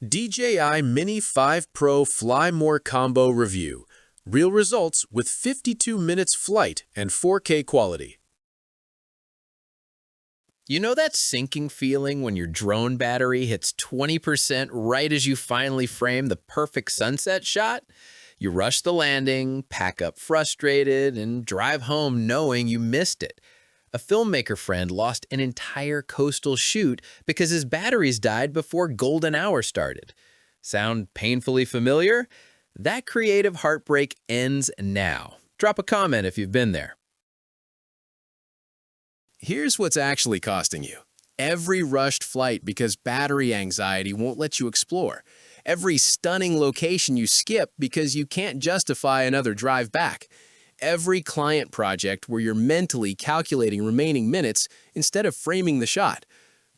DJI Mini 5 Pro Fly More Combo Review. Real results with 52 minutes flight and 4K quality. You know that sinking feeling when your drone battery hits 20% right as you finally frame the perfect sunset shot? You rush the landing, pack up frustrated, and drive home knowing you missed it. A filmmaker friend lost an entire coastal shoot because his batteries died before golden hour started. Sound painfully familiar? That creative heartbreak ends now. Drop a comment if you've been there. Here's what's actually costing you. Every rushed flight because battery anxiety won't let you explore. Every stunning location you skip because you can't justify another drive back. Every client project where you're mentally calculating remaining minutes instead of framing the shot.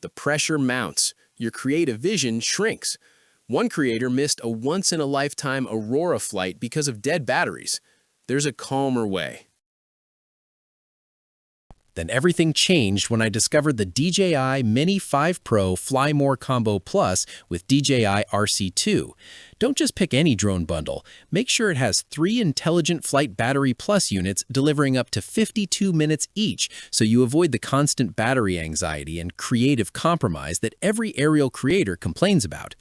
The pressure mounts. Your creative vision shrinks. One creator missed a once-in-a-lifetime Aurora flight because of dead batteries. There's a calmer way. Then everything changed when I discovered the DJI Mini 5 Pro Fly More Combo Plus with DJI RC2. Don't just pick any drone bundle. Make sure it has 3 Intelligent Flight Battery Plus units delivering up to 52 minutes each, so you avoid the constant battery anxiety and creative compromise that every aerial creator complains about.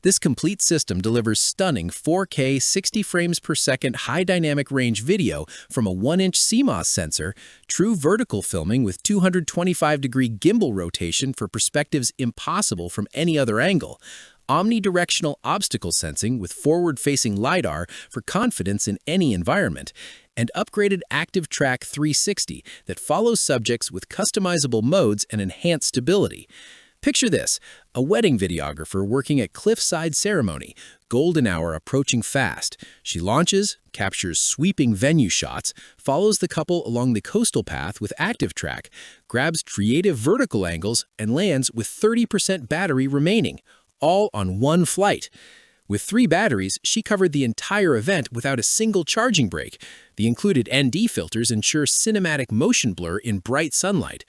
This complete system delivers stunning 4K 60 frames per second high dynamic range video from a 1-inch CMOS sensor, true vertical filming with 225-degree gimbal rotation for perspectives impossible from any other angle, omnidirectional obstacle sensing with forward-facing LiDAR for confidence in any environment, and upgraded Active Track 360 that follows subjects with customizable modes and enhanced stability. Picture this, a wedding videographer working at cliffside ceremony, golden hour approaching fast. She launches, captures sweeping venue shots, follows the couple along the coastal path with active track, grabs creative vertical angles, and lands with 30% battery remaining, all on one flight. With 3 batteries, she covered the entire event without a single charging break. The included ND filters ensure cinematic motion blur in bright sunlight.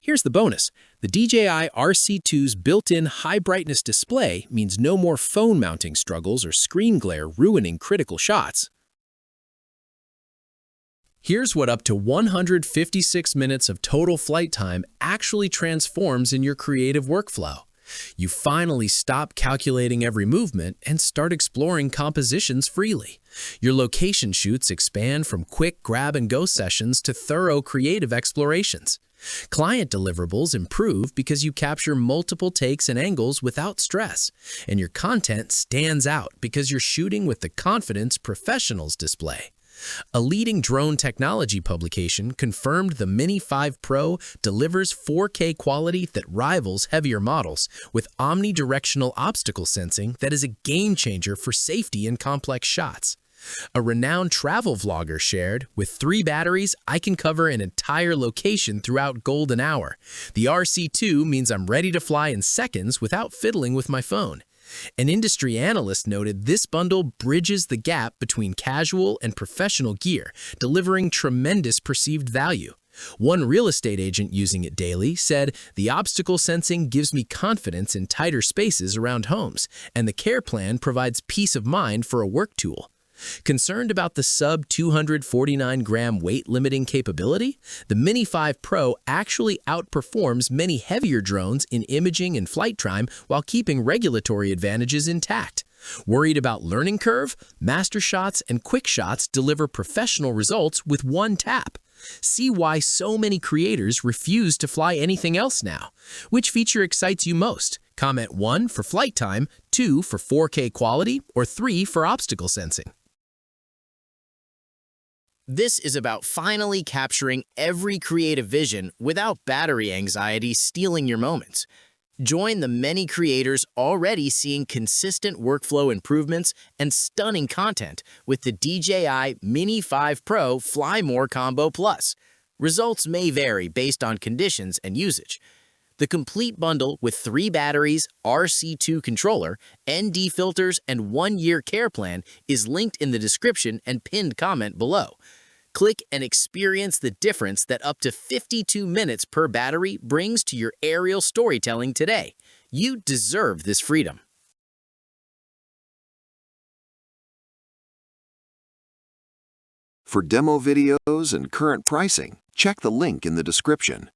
Here's the bonus. The DJI RC2's built-in high-brightness display means no more phone mounting struggles or screen glare ruining critical shots. Here's what up to 156 minutes of total flight time actually transforms in your creative workflow. You finally stop calculating every movement and start exploring compositions freely. Your location shoots expand from quick grab-and-go sessions to thorough creative explorations. Client deliverables improve because you capture multiple takes and angles without stress, and your content stands out because you're shooting with the confidence professionals display. A leading drone technology publication confirmed the Mini 5 Pro delivers 4K quality that rivals heavier models with omnidirectional obstacle sensing that is a game changer for safety in complex shots. A renowned travel vlogger shared, with 3 batteries, I can cover an entire location throughout golden hour. The RC2 means I'm ready to fly in seconds without fiddling with my phone. An industry analyst noted this bundle bridges the gap between casual and professional gear, delivering tremendous perceived value. One real estate agent using it daily said, "The obstacle sensing gives me confidence in tighter spaces around homes, and the care plan provides peace of mind for a work tool." Concerned about the sub-249-gram weight-limiting capability? The Mini 5 Pro actually outperforms many heavier drones in imaging and flight time while keeping regulatory advantages intact. Worried about learning curve? Master Shots and Quick Shots deliver professional results with one tap. See why so many creators refuse to fly anything else now. Which feature excites you most? Comment 1 for flight time, 2 for 4K quality, or 3 for obstacle sensing. This is about finally capturing every creative vision without battery anxiety stealing your moments. Join the many creators already seeing consistent workflow improvements and stunning content with the DJI Mini 5 Pro Fly More Combo Plus. Results may vary based on conditions and usage. The complete bundle with 3 batteries, RC2 controller, ND filters, and 1-year care plan is linked in the description and pinned comment below. Click and experience the difference that up to 52 minutes per battery brings to your aerial storytelling today. You deserve this freedom. For demo videos and current pricing, check the link in the description.